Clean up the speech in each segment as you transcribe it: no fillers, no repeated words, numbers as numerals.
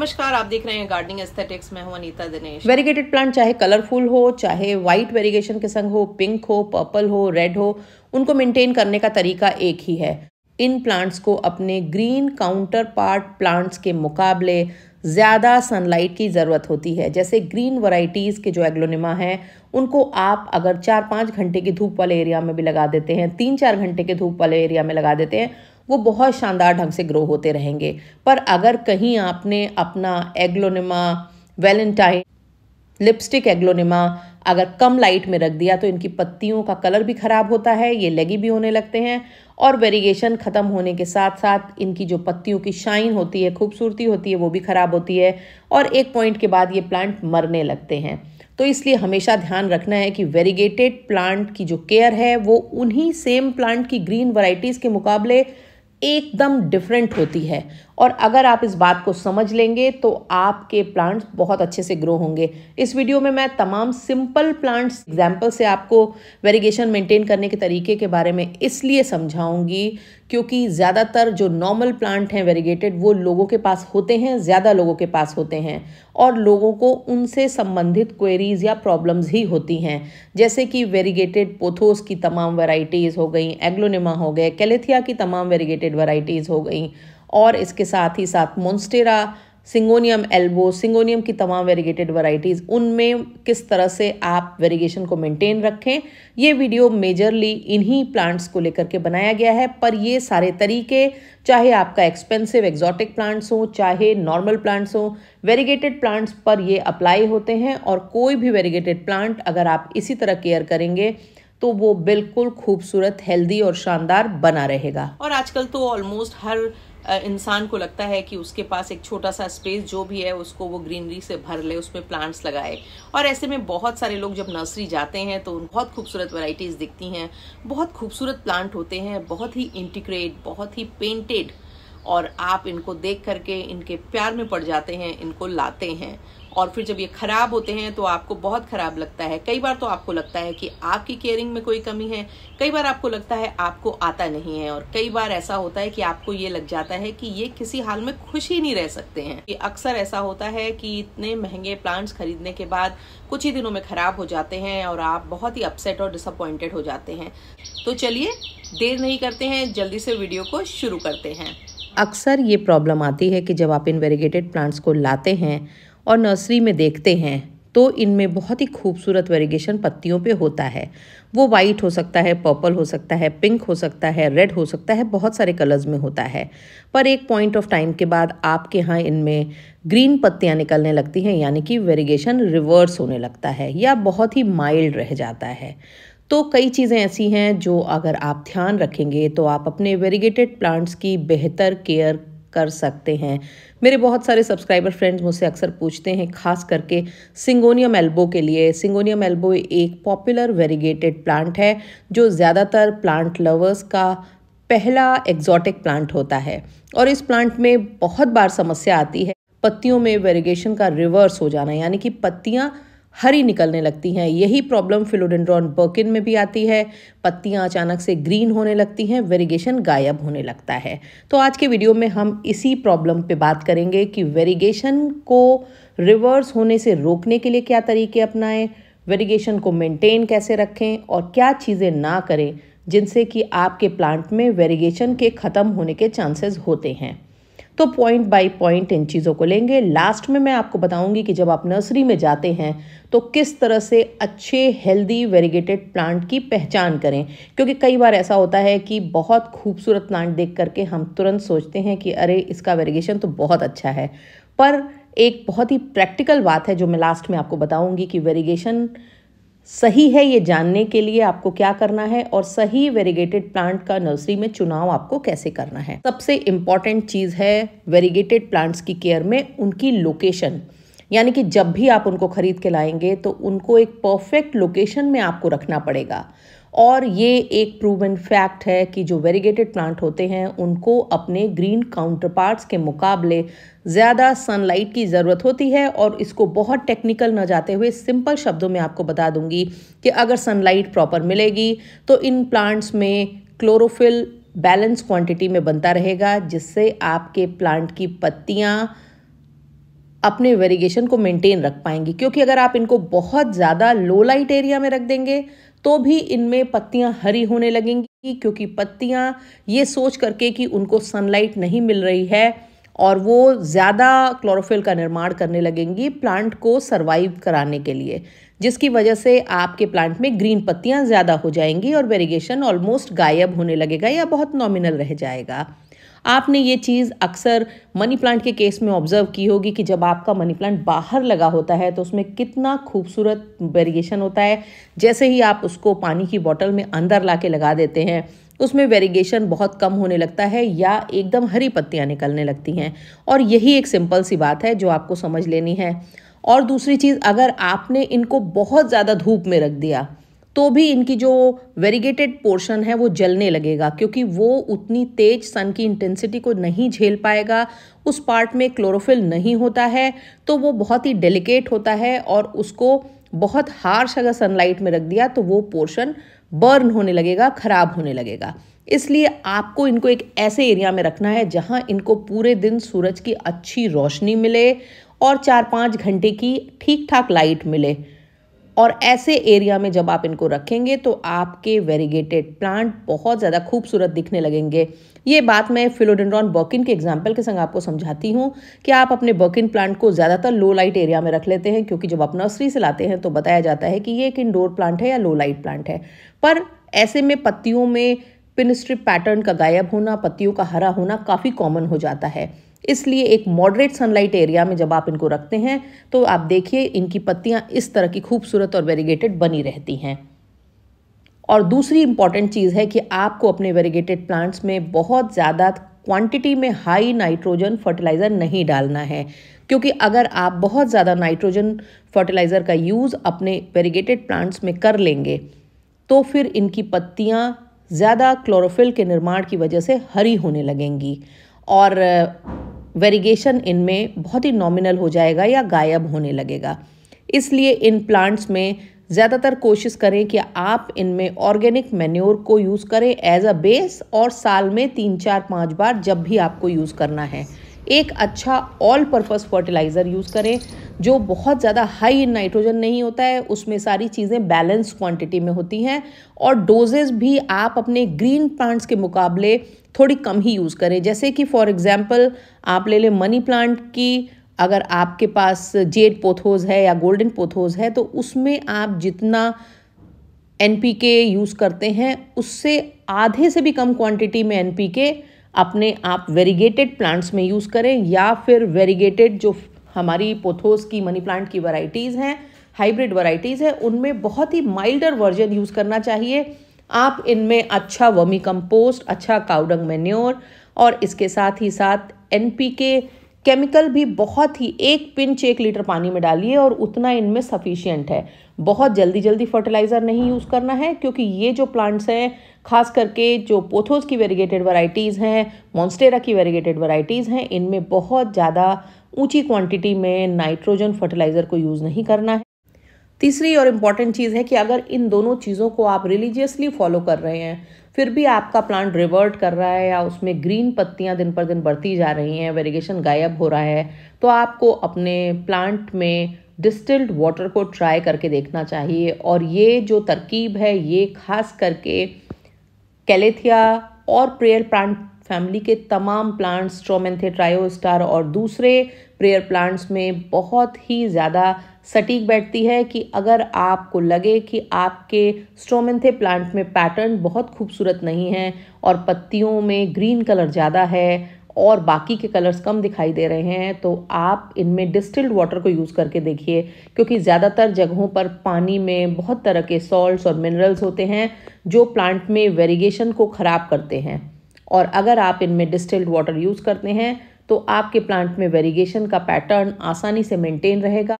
नमस्कार, आप देख रहे हैं गार्डनिंग एस्थेटिक्स। मैं हूं अनीता दिनेश। वेरीगेटेड प्लांट चाहे कलरफुल हो, चाहे वाइट वेरिगेशन के संग हो, पिंक हो, पर्पल हो, रेड हो, उनको मेंटेन करने का तरीका एक ही है। इन प्लांट्स को अपने ग्रीन काउंटर पार्ट प्लांट्स के मुकाबले ज़्यादा सनलाइट की ज़रूरत होती है। जैसे ग्रीन वैरायटीज़ के जो एग्लोनिमा हैं, उनको आप अगर 4-5 घंटे की धूप वाले एरिया में भी लगा देते हैं, 3-4 घंटे के धूप वाले एरिया में लगा देते हैं, वो बहुत शानदार ढंग से ग्रो होते रहेंगे। पर अगर कहीं आपने अपना एग्लोनिमा, वैलेंटाइन, लिपस्टिक एग्लोनिमा अगर कम लाइट में रख दिया तो इनकी पत्तियों का कलर भी ख़राब होता है, ये लेगी भी होने लगते हैं और वेरिगेशन ख़त्म होने के साथ साथ इनकी जो पत्तियों की शाइन होती है, खूबसूरती होती है, वो भी ख़राब होती है और एक पॉइंट के बाद ये प्लांट मरने लगते हैं। तो इसलिए हमेशा ध्यान रखना है कि वेरिगेटेड प्लांट की जो केयर है वो उन्हीं सेम प्लांट की ग्रीन वैरायटीज़ के मुकाबले एकदम डिफरेंट होती है। और अगर आप इस बात को समझ लेंगे तो आपके प्लांट्स बहुत अच्छे से ग्रो होंगे। इस वीडियो में मैं तमाम सिंपल प्लांट्स एग्जाम्पल से आपको वेरिगेशन मेंटेन करने के तरीके के बारे में इसलिए समझाऊंगी क्योंकि ज़्यादातर जो नॉर्मल प्लांट हैं वेरिगेटेड, वो लोगों के पास होते हैं, ज़्यादा लोगों के पास होते हैं और लोगों को उनसे संबंधित क्वेरीज या प्रॉब्लम्स ही होती हैं। जैसे कि वेरिगेटेड पोथोस की तमाम वैरायटीज़ हो गई, एग्लोनिमा हो गए, कैलेथिया की तमाम वेरिगेटेड वैरायटीज़ हो गई और इसके साथ ही साथ मोन्स्टेरा, सिंगोनियम एल्बो, सिंगोनियम की तमाम वेरिगेटेड वैरायटीज़, उनमें किस तरह से आप वेरिगेशन को मेंटेन रखें, ये वीडियो मेजरली इन्हीं प्लांट्स को लेकर के बनाया गया है। पर ये सारे तरीके, चाहे आपका एक्सपेंसिव एक्जॉटिक प्लांट्स हो, चाहे नॉर्मल प्लांट्स हो, वेरिगेटेड प्लांट्स पर ये अप्लाई होते हैं और कोई भी वेरिगेटेड प्लांट अगर आप इसी तरह केयर करेंगे तो वो बिल्कुल खूबसूरत, हेल्दी और शानदार बना रहेगा। और आजकल तो ऑलमोस्ट हर इंसान को लगता है कि उसके पास एक छोटा सा स्पेस जो भी है उसको वो ग्रीनरी से भर ले, उसमें प्लांट्स लगाए। और ऐसे में बहुत सारे लोग जब नर्सरी जाते हैं तो बहुत खूबसूरत वैरायटीज़ दिखती हैं, बहुत खूबसूरत प्लांट होते हैं, बहुत ही इंटीग्रेट, बहुत ही पेंटेड, और आप इनको देख करके इनके प्यार में पड़ जाते हैं, इनको लाते हैं और फिर जब ये खराब होते हैं तो आपको बहुत खराब लगता है। कई बार तो आपको लगता है कि आपकी केयरिंग में कोई कमी है, कई बार आपको लगता है आपको आता नहीं है और कई बार ऐसा होता है कि आपको ये लग जाता है कि ये किसी हाल में खुश ही नहीं रह सकते हैं। ये अक्सर ऐसा होता है कि इतने महंगे प्लांट्स खरीदने के बाद कुछ ही दिनों में खराब हो जाते हैं और आप बहुत ही अपसेट और डिसअपॉइंटेड हो जाते हैं। तो चलिए देर नहीं करते हैं, जल्दी से वीडियो को शुरू करते हैं। अक्सर ये प्रॉब्लम आती है कि जब आप इन वेरिगेटेड प्लांट्स को लाते हैं और नर्सरी में देखते हैं तो इनमें बहुत ही खूबसूरत वेरिगेशन पत्तियों पे होता है। वो वाइट हो सकता है, पर्पल हो सकता है, पिंक हो सकता है, रेड हो सकता है, बहुत सारे कलर्स में होता है। पर एक पॉइंट ऑफ टाइम के बाद आपके यहाँ इनमें ग्रीन पत्तियाँ निकलने लगती हैं, यानी कि वेरिगेशन रिवर्स होने लगता है या बहुत ही माइल्ड रह जाता है। तो कई चीज़ें ऐसी हैं जो अगर आप ध्यान रखेंगे तो आप अपने वेरिगेटेड प्लांट्स की बेहतर केयर कर सकते हैं। मेरे बहुत सारे सब्सक्राइबर फ्रेंड्स मुझसे अक्सर पूछते हैं, खास करके सिंगोनियम एल्बो के लिए। सिंगोनियम एल्बो एक पॉपुलर वेरिगेटेड प्लांट है जो ज़्यादातर प्लांट लवर्स का पहला एक्जॉटिक प्लांट होता है और इस प्लांट में बहुत बार समस्या आती है पत्तियों में वेरिगेशन का रिवर्स हो जाना, यानी कि पत्तियाँ हरी निकलने लगती हैं। यही प्रॉब्लम फिलोडेंड्रॉन बर्किन में भी आती है, पत्तियां अचानक से ग्रीन होने लगती हैं, वेरिगेशन गायब होने लगता है। तो आज के वीडियो में हम इसी प्रॉब्लम पे बात करेंगे कि वेरिगेशन को रिवर्स होने से रोकने के लिए क्या तरीके अपनाएं, वेरिगेशन को मेंटेन कैसे रखें और क्या चीज़ें ना करें जिनसे कि आपके प्लांट में वेरिगेशन के ख़त्म होने के चांसेस होते हैं। तो पॉइंट बाय पॉइंट इन चीज़ों को लेंगे। लास्ट में मैं आपको बताऊंगी कि जब आप नर्सरी में जाते हैं तो किस तरह से अच्छे हेल्दी वेरिगेटेड प्लांट की पहचान करें, क्योंकि कई बार ऐसा होता है कि बहुत खूबसूरत प्लांट देख करके हम तुरंत सोचते हैं कि अरे इसका वेरिगेशन तो बहुत अच्छा है। पर एक बहुत ही प्रैक्टिकल बात है जो मैं लास्ट में आपको बताऊंगी कि वेरिगेशन सही है ये जानने के लिए आपको क्या करना है और सही वेरिगेटेड प्लांट का नर्सरी में चुनाव आपको कैसे करना है। सबसे इम्पॉर्टेंट चीज़ है वेरिगेटेड प्लांट्स की केयर में उनकी लोकेशन, यानी कि जब भी आप उनको खरीद के लाएंगे तो उनको एक परफेक्ट लोकेशन में आपको रखना पड़ेगा। और ये एक प्रूवन फैक्ट है कि जो वेरिगेटेड प्लांट होते हैं उनको अपने ग्रीन काउंटरपार्ट्स के मुकाबले ज़्यादा सनलाइट की ज़रूरत होती है। और इसको बहुत टेक्निकल न जाते हुए सिंपल शब्दों में आपको बता दूंगी कि अगर सनलाइट प्रॉपर मिलेगी तो इन प्लांट्स में क्लोरोफिल बैलेंस क्वांटिटी में बनता रहेगा, जिससे आपके प्लांट की पत्तियाँ अपने वेरिगेशन को मेंटेन रख पाएंगी। क्योंकि अगर आप इनको बहुत ज़्यादा लो लाइट एरिया में रख देंगे तो भी इनमें पत्तियां हरी होने लगेंगी, क्योंकि पत्तियां ये सोच करके कि उनको सनलाइट नहीं मिल रही है और वो ज़्यादा क्लोरोफिल का निर्माण करने लगेंगी प्लांट को सरवाइव कराने के लिए, जिसकी वजह से आपके प्लांट में ग्रीन पत्तियां ज़्यादा हो जाएंगी और वेरिगेशन ऑलमोस्ट गायब होने लगेगा या बहुत नॉमिनल रह जाएगा। आपने ये चीज़ अक्सर मनी प्लांट के केस में ऑब्जर्व की होगी कि जब आपका मनी प्लांट बाहर लगा होता है तो उसमें कितना खूबसूरत वेरिगेशन होता है। जैसे ही आप उसको पानी की बोतल में अंदर ला के लगा देते हैं उसमें वेरिगेशन बहुत कम होने लगता है या एकदम हरी पत्तियां निकलने लगती हैं। और यही एक सिंपल सी बात है जो आपको समझ लेनी है। और दूसरी चीज़, अगर आपने इनको बहुत ज़्यादा धूप में रख दिया तो भी इनकी जो वेरिगेटेड पोर्शन है वो जलने लगेगा, क्योंकि वो उतनी तेज सन की इंटेंसिटी को नहीं झेल पाएगा। उस पार्ट में क्लोरोफिल नहीं होता है तो वो बहुत ही डेलिकेट होता है और उसको बहुत हार्श अगर सनलाइट में रख दिया तो वो पोर्शन बर्न होने लगेगा, खराब होने लगेगा। इसलिए आपको इनको एक ऐसे एरिया में रखना है जहां इनको पूरे दिन सूरज की अच्छी रोशनी मिले और 4-5 घंटे की ठीक ठाक लाइट मिले। और ऐसे एरिया में जब आप इनको रखेंगे तो आपके वेरिगेटेड प्लांट बहुत ज़्यादा खूबसूरत दिखने लगेंगे। ये बात मैं फिलोडेंड्रॉन बर्किन के एग्जाम्पल के संग आपको समझाती हूँ कि आप अपने बर्किन प्लांट को ज़्यादातर लो लाइट एरिया में रख लेते हैं, क्योंकि जब आप नर्सरी से लाते हैं तो बताया जाता है कि ये एक इंडोर प्लांट है या लो लाइट प्लांट है। पर ऐसे में पत्तियों में पिन स्ट्रिप पैटर्न का गायब होना, पत्तियों का हरा होना काफ़ी कॉमन हो जाता है। इसलिए एक मॉडरेट सनलाइट एरिया में जब आप इनको रखते हैं तो आप देखिए इनकी पत्तियां इस तरह की खूबसूरत और वेरिगेटेड बनी रहती हैं। और दूसरी इंपॉर्टेंट चीज़ है कि आपको अपने वेरिगेटेड प्लांट्स में बहुत ज़्यादा क्वांटिटी में हाई नाइट्रोजन फर्टिलाइज़र नहीं डालना है, क्योंकि अगर आप बहुत ज़्यादा नाइट्रोजन फर्टिलाइज़र का यूज़ अपने वेरिगेटेड प्लांट्स में कर लेंगे तो फिर इनकी पत्तियां ज़्यादा क्लोरोफिल के निर्माण की वजह से हरी होने लगेंगी और वेरिगेशन इनमें बहुत ही नॉमिनल हो जाएगा या गायब होने लगेगा। इसलिए इन प्लांट्स में ज़्यादातर कोशिश करें कि आप इनमें ऑर्गेनिक मैन्योर को यूज़ करें एज अ बेस, और साल में 3-4-5 बार जब भी आपको यूज़ करना है एक अच्छा ऑल पर्पस फर्टिलाइज़र यूज़ करें जो बहुत ज़्यादा हाई इन नाइट्रोजन नहीं होता है, उसमें सारी चीज़ें बैलेंस क्वांटिटी में होती हैं और डोजेस भी आप अपने ग्रीन प्लांट्स के मुकाबले थोड़ी कम ही यूज़ करें। जैसे कि फॉर एग्जांपल आप ले लें मनी प्लांट की, अगर आपके पास जेड पोथोस है या गोल्डन पोथोस है तो उसमें आप जितना NPK यूज़ करते हैं उससे आधे से भी कम क्वांटिटी में NPK अपने आप वेरिगेटेड प्लांट्स में यूज़ करें, या फिर वेरिगेटेड जो हमारी पोथोस की मनी प्लांट की वैरायटीज़ हैं, हाइब्रिड वैरायटीज़ हैं, उनमें बहुत ही माइल्डर वर्जन यूज़ करना चाहिए। आप इनमें अच्छा वर्मी कंपोस्ट, अच्छा काउडंग मैन्योर और इसके साथ ही साथ NPK केमिकल भी बहुत ही 1 पिंच 1 लीटर पानी में डालिए और उतना इनमें सफिशिएंट है। बहुत जल्दी जल्दी फर्टिलाइज़र नहीं यूज़ करना है, क्योंकि ये जो प्लांट्स हैं खास करके जो पोथोस की वेरिगेटेड वैरायटीज़ हैं, मॉन्स्टेरा की वेरिगेटेड वैरायटीज़ हैं, इनमें बहुत ज़्यादा ऊंची क्वांटिटी में नाइट्रोजन फर्टिलाइज़र को यूज़ नहीं करना है। तीसरी और इम्पॉर्टेंट चीज़ है कि अगर इन दोनों चीज़ों को आप रिलीजियसली फॉलो कर रहे हैं फिर भी आपका प्लांट रिवर्ट कर रहा है या उसमें ग्रीन पत्तियां दिन पर दिन बढ़ती जा रही हैं, वेरिगेशन गायब हो रहा है, तो आपको अपने प्लांट में डिस्टिल्ड वाटर को ट्राई करके देखना चाहिए। और ये जो तरकीब है ये खास करके कैलेथिया और प्रेयर प्लांट फैमिली के तमाम प्लांट्स, स्ट्रोमेंथे ट्रायोस्टार और दूसरे प्रेयर प्लांट्स में बहुत ही ज़्यादा सटीक बैठती है कि अगर आपको लगे कि आपके स्ट्रोमेंथे प्लांट में पैटर्न बहुत खूबसूरत नहीं है और पत्तियों में ग्रीन कलर ज़्यादा है और बाकी के कलर्स कम दिखाई दे रहे हैं, तो आप इनमें डिस्टिल्ड वाटर को यूज़ करके देखिए, क्योंकि ज़्यादातर जगहों पर पानी में बहुत तरह के सॉल्ट्स और मिनरल्स होते हैं जो प्लांट में वेरिगेशन को ख़राब करते हैं। और अगर आप इनमें डिस्टिल्ड वाटर यूज़ करते हैं तो आपके प्लांट में वेरिगेशन का पैटर्न आसानी से मेंटेन रहेगा।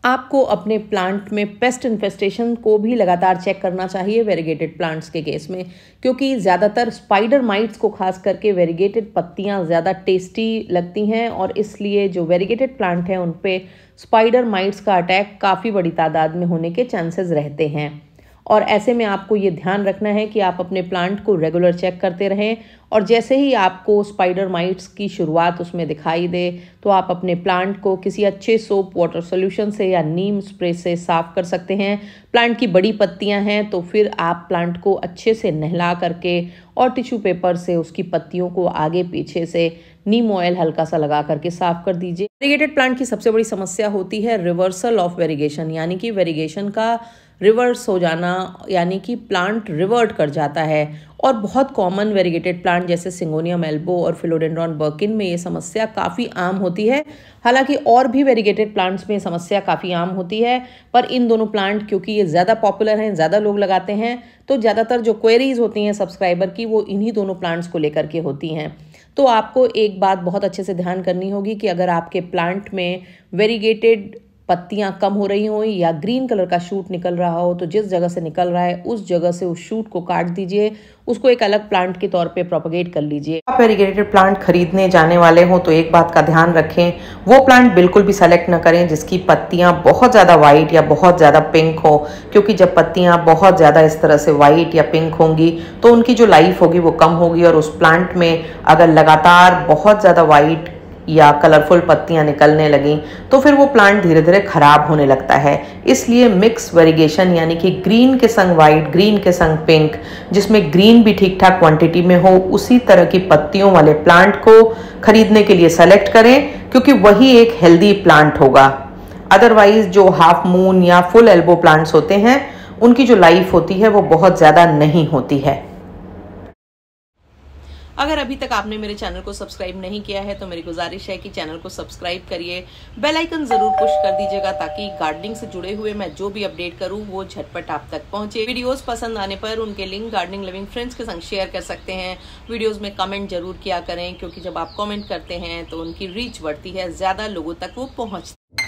आपको अपने प्लांट में पेस्ट इन्फेस्टेशन को भी लगातार चेक करना चाहिए वेरिगेटेड प्लांट्स के केस में, क्योंकि ज़्यादातर स्पाइडर माइट्स को खास करके वेरिगेटेड पत्तियां ज़्यादा टेस्टी लगती हैं और इसलिए जो वेरिगेटेड प्लांट हैं उन पे स्पाइडर माइट्स का अटैक काफ़ी बड़ी तादाद में होने के चांसेस रहते हैं। और ऐसे में आपको ये ध्यान रखना है कि आप अपने प्लांट को रेगुलर चेक करते रहें और जैसे ही आपको स्पाइडर माइट्स की शुरुआत उसमें दिखाई दे तो आप अपने प्लांट को किसी अच्छे सोप वाटर सोल्यूशन से या नीम स्प्रे से साफ़ कर सकते हैं। प्लांट की बड़ी पत्तियां हैं तो फिर आप प्लांट को अच्छे से नहला करके और टिश्यू पेपर से उसकी पत्तियों को आगे पीछे से नीम ऑयल हल्का सा लगा करके साफ कर दीजिए। वेरीगेटेड प्लांट की सबसे बड़ी समस्या होती है रिवर्सल ऑफ वेरीगेशन, यानी कि वेरीगेशन का रिवर्स हो जाना, यानी कि प्लांट रिवर्ट कर जाता है। और बहुत कॉमन वेरीगेटेड प्लांट जैसे सिंगोनियम एल्बो और फिलोडेंड्रॉन बर्किन में ये समस्या काफ़ी आम होती है। हालांकि और भी वेरीगेटेड प्लांट्स में ये समस्या काफ़ी आम होती है, पर इन दोनों प्लांट क्योंकि ये ज़्यादा पॉपुलर हैं, ज़्यादा लोग लगाते हैं, तो ज़्यादातर जो क्वेरीज होती हैं सब्सक्राइबर की वो इन्हीं दोनों प्लांट्स को लेकर के होती हैं। तो आपको एक बात बहुत अच्छे से ध्यान करनी होगी कि अगर आपके प्लांट में वेरीगेटेड पत्तियां कम हो रही हो या ग्रीन कलर का शूट निकल रहा हो तो जिस जगह से निकल रहा है उस जगह से उस शूट को काट दीजिए, उसको एक अलग प्लांट के तौर पे प्रोपगेट कर लीजिए। आप वेरीगेटेड प्लांट खरीदने जाने वाले हो तो एक बात का ध्यान रखें, वो प्लांट बिल्कुल भी सेलेक्ट न करें जिसकी पत्तियां बहुत ज़्यादा वाइट या बहुत ज़्यादा पिंक हो, क्योंकि जब पत्तियां बहुत ज़्यादा इस तरह से वाइट या पिंक होंगी तो उनकी जो लाइफ होगी वो कम होगी और उस प्लांट में अगर लगातार बहुत ज़्यादा वाइट या कलरफुल पत्तियां निकलने लगीं तो फिर वो प्लांट धीरे धीरे खराब होने लगता है। इसलिए मिक्स वेरीगेशन यानी कि ग्रीन के संग वाइट, ग्रीन के संग पिंक, जिसमें ग्रीन भी ठीक ठाक क्वांटिटी में हो, उसी तरह की पत्तियों वाले प्लांट को खरीदने के लिए सेलेक्ट करें, क्योंकि वही एक हेल्दी प्लांट होगा। अदरवाइज जो हाफ मून या फुल एल्बो प्लांट्स होते हैं उनकी जो लाइफ होती है वो बहुत ज़्यादा नहीं होती है। अगर अभी तक आपने मेरे चैनल को सब्सक्राइब नहीं किया है तो मेरी गुजारिश है कि चैनल को सब्सक्राइब करिए, बेल आइकन जरूर पुश कर दीजिएगा ताकि गार्डनिंग से जुड़े हुए मैं जो भी अपडेट करूं वो झटपट आप तक पहुंचे। वीडियोस पसंद आने पर उनके लिंक गार्डनिंग लिविंग फ्रेंड्स के संग शेयर कर सकते हैं। वीडियोस में कमेंट जरूर किया करें, क्योंकि जब आप कमेंट करते हैं तो उनकी रीच बढ़ती है, ज्यादा लोगों तक वो पहुंचती है।